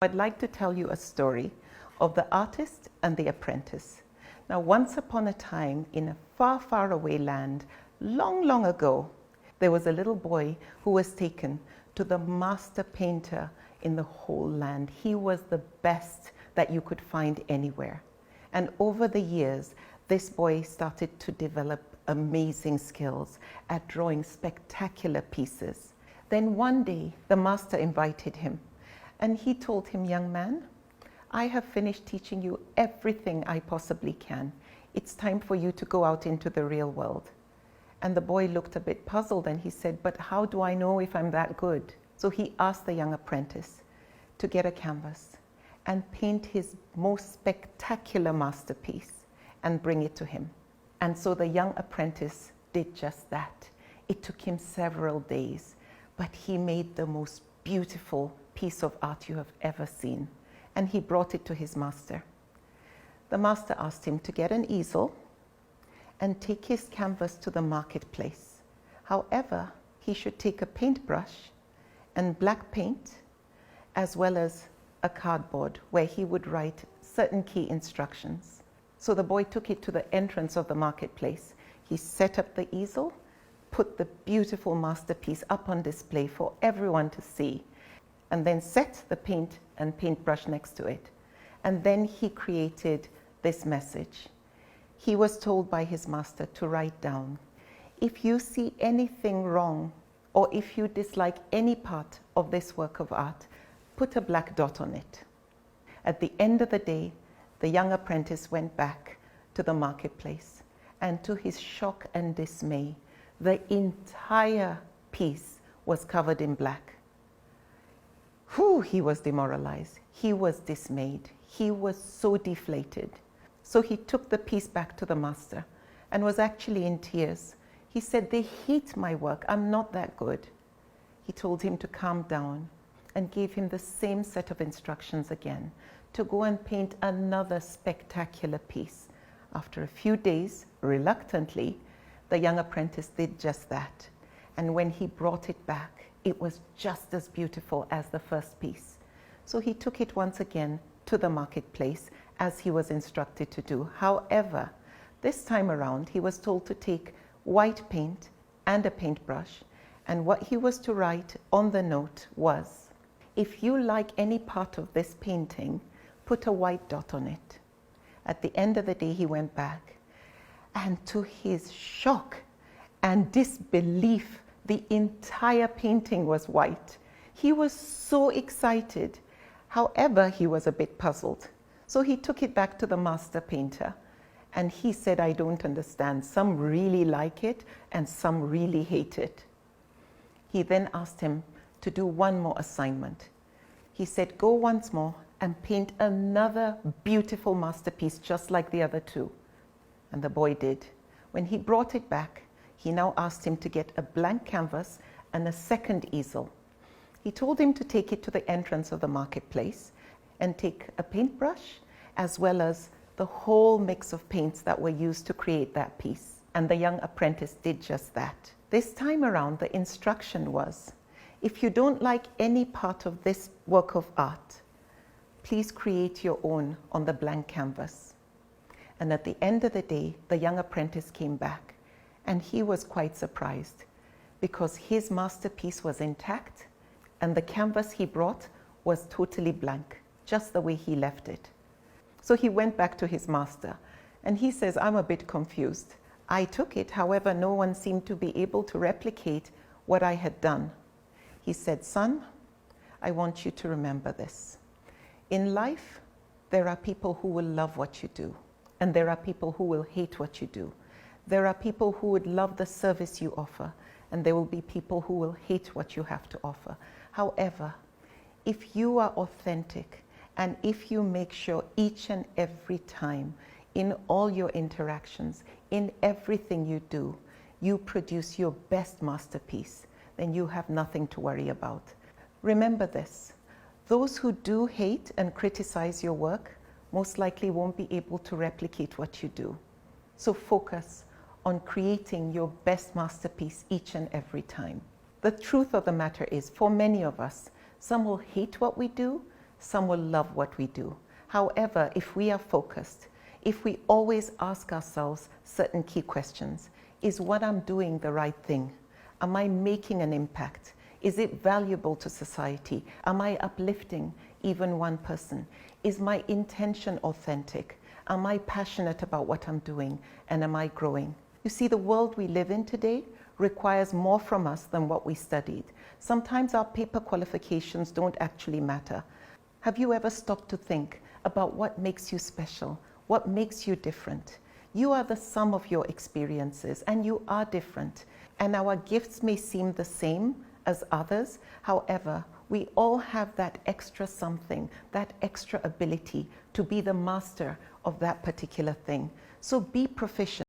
I'd like to tell you a story of the artist and the apprentice. Now, once upon a time, in a far, far away land, long, long ago, there was a little boy who was taken to the master painter in the whole land. He was the best that you could find anywhere. And over the years, this boy started to develop amazing skills at drawing spectacular pieces. Then one day, the master invited him. And he told him, "Young man, I have finished teaching you everything I possibly can. It's time for you to go out into the real world." And the boy looked a bit puzzled and he said, "But how do I know if I'm that good?" So he asked the young apprentice to get a canvas and paint his most spectacular masterpiece and bring it to him. And so the young apprentice did just that. It took him several days, but he made the most beautiful piece of art you have ever seen. And he brought it to his master. The master asked him to get an easel and take his canvas to the marketplace. However, he should take a paintbrush and black paint, as well as a cardboard where he would write certain key instructions. So the boy took it to the entrance of the marketplace. He set up the easel, put the beautiful masterpiece up on display for everyone to see, and then set the paint and paintbrush next to it. And then he created this message. He was told by his master to write down, "If you see anything wrong, or if you dislike any part of this work of art, put a black dot on it." At the end of the day, the young apprentice went back to the marketplace, and to his shock and dismay, the entire piece was covered in black. He was demoralized. He was dismayed. He was so deflated. So he took the piece back to the master and was actually in tears. He said, "They hate my work. I'm not that good." He told him to calm down and gave him the same set of instructions again to go and paint another spectacular piece. After a few days, reluctantly, the young apprentice did just that. And when he brought it back, it was just as beautiful as the first piece. So he took it once again to the marketplace as he was instructed to do. However, this time around, he was told to take white paint and a paintbrush, and what he was to write on the note was, "If you like any part of this painting, put a white dot on it." At the end of the day, he went back, and to his shock and disbelief, the entire painting was white. He was so excited. However, he was a bit puzzled. So he took it back to the master painter, and he said, "I don't understand. Some really like it and some really hate it." He then asked him to do one more assignment. He said, "Go once more and paint another beautiful masterpiece just like the other two." And the boy did. When he brought it back, he now asked him to get a blank canvas and a second easel. He told him to take it to the entrance of the marketplace and take a paintbrush as well as the whole mix of paints that were used to create that piece. And the young apprentice did just that. This time around, the instruction was, "If you don't like any part of this work of art, please create your own on the blank canvas." And at the end of the day, the young apprentice came back. And he was quite surprised because his masterpiece was intact and the canvas he brought was totally blank, just the way he left it. So he went back to his master and he says, "I'm a bit confused. I took it, however, no one seemed to be able to replicate what I had done." He said, "Son, I want you to remember this. In life, there are people who will love what you do, and there are people who will hate what you do. There are people who would love the service you offer, and there will be people who will hate what you have to offer. However, if you are authentic, and if you make sure each and every time, in all your interactions, in everything you do, you produce your best masterpiece, then you have nothing to worry about. Remember this, those who do hate and criticize your work most likely won't be able to replicate what you do. So focus on creating your best masterpiece each and every time. The truth of the matter is, for many of us, some will hate what we do, some will love what we do. However, if we are focused, if we always ask ourselves certain key questions, is what I'm doing the right thing? Am I making an impact? Is it valuable to society? Am I uplifting even one person? Is my intention authentic? Am I passionate about what I'm doing? And am I growing? You see, the world we live in today requires more from us than what we studied. Sometimes our paper qualifications don't actually matter. Have you ever stopped to think about what makes you special? What makes you different? You are the sum of your experiences, and you are different. And our gifts may seem the same as others. However, we all have that extra something, that extra ability to be the master of that particular thing. So be proficient.